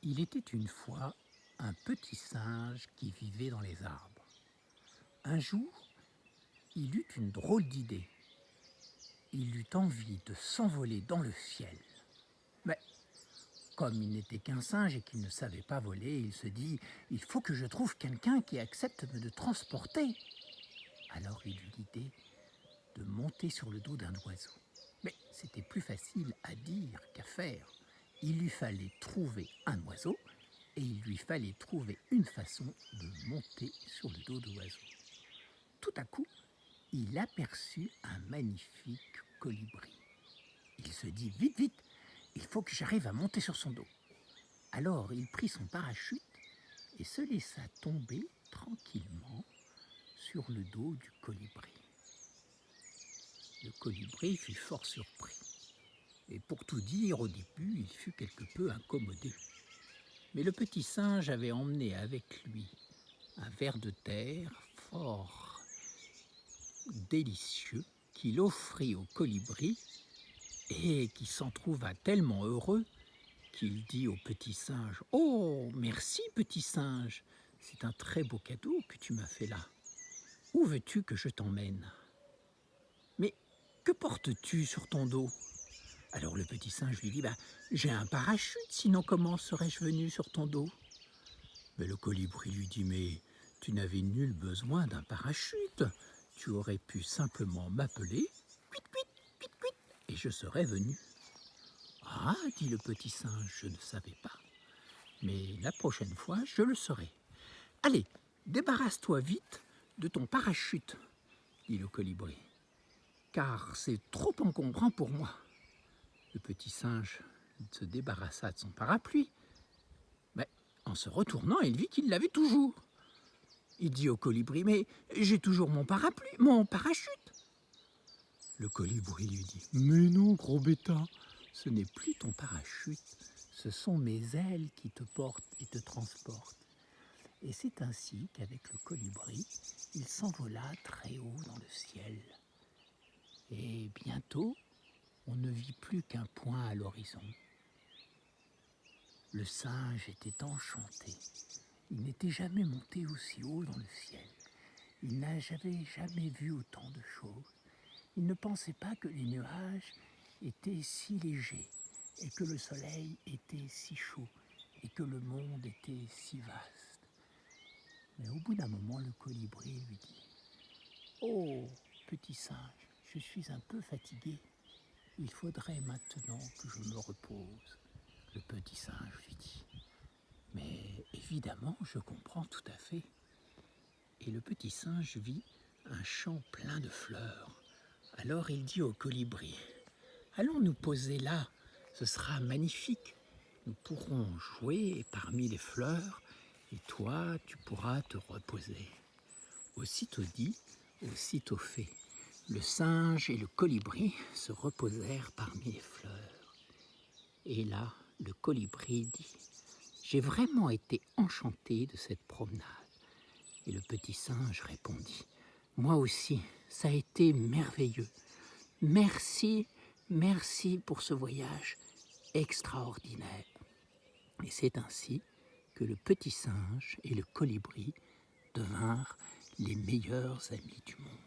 Il était une fois un petit singe qui vivait dans les arbres. Un jour, il eut une drôle d'idée. Il eut envie de s'envoler dans le ciel. Mais comme il n'était qu'un singe et qu'il ne savait pas voler, il se dit « Il faut que je trouve quelqu'un qui accepte de me transporter ». Alors il eut l'idée de monter sur le dos d'un oiseau. Mais c'était plus facile à dire qu'à faire. Il lui fallait trouver un oiseau et il lui fallait trouver une façon de monter sur le dos de l'oiseau. Tout à coup, il aperçut un magnifique colibri. Il se dit « Vite, vite, il faut que j'arrive à monter sur son dos ». Alors il prit son parachute et se laissa tomber tranquillement sur le dos du colibri. Le colibri fut fort surpris. Et pour tout dire, au début, il fut quelque peu incommodé. Mais le petit singe avait emmené avec lui un ver de terre fort délicieux qu'il offrit au colibri et qui s'en trouva tellement heureux qu'il dit au petit singe « Oh, merci petit singe, c'est un très beau cadeau que tu m'as fait là. Où veux-tu que je t'emmène ? Mais que portes-tu sur ton dos ?» Alors le petit singe lui dit « J'ai un parachute, sinon comment serais-je venu sur ton dos ?» Mais le colibri lui dit « Mais tu n'avais nul besoin d'un parachute, tu aurais pu simplement m'appeler, cuit, cuit, cuit, cuit, et je serais venu. » « Ah, dit le petit singe, je ne savais pas, mais la prochaine fois, je le saurai. Allez, débarrasse-toi vite de ton parachute, dit le colibri, car c'est trop encombrant pour moi. » Le petit singe se débarrassa de son parapluie, mais en se retournant, il vit qu'il l'avait toujours. Il dit au colibri « Mais j'ai toujours mon parapluie, mon parachute !» Le colibri lui dit « Mais non, gros bêta, ce n'est plus ton parachute, ce sont mes ailes qui te portent et te transportent. » Et c'est ainsi qu'avec le colibri, il s'envola très haut dans le ciel. Et bientôt, on ne vit plus qu'un point à l'horizon. Le singe était enchanté. Il n'était jamais monté aussi haut dans le ciel. Il n'avait jamais vu autant de choses. Il ne pensait pas que les nuages étaient si légers et que le soleil était si chaud et que le monde était si vaste. Mais au bout d'un moment, le colibri lui dit « Oh, petit singe, je suis un peu fatigué. Il faudrait maintenant que je me repose. » Le petit singe lui dit « Mais évidemment, je comprends tout à fait. » Et le petit singe vit un champ plein de fleurs. Alors il dit au colibri « Allons nous poser là, ce sera magnifique. Nous pourrons jouer parmi les fleurs et toi, tu pourras te reposer. » Aussitôt dit, aussitôt fait. Le singe et le colibri se reposèrent parmi les fleurs. Et là, le colibri dit « J'ai vraiment été enchanté de cette promenade. » Et le petit singe répondit « Moi aussi, ça a été merveilleux. Merci, merci pour ce voyage extraordinaire. » Et c'est ainsi que le petit singe et le colibri devinrent les meilleurs amis du monde.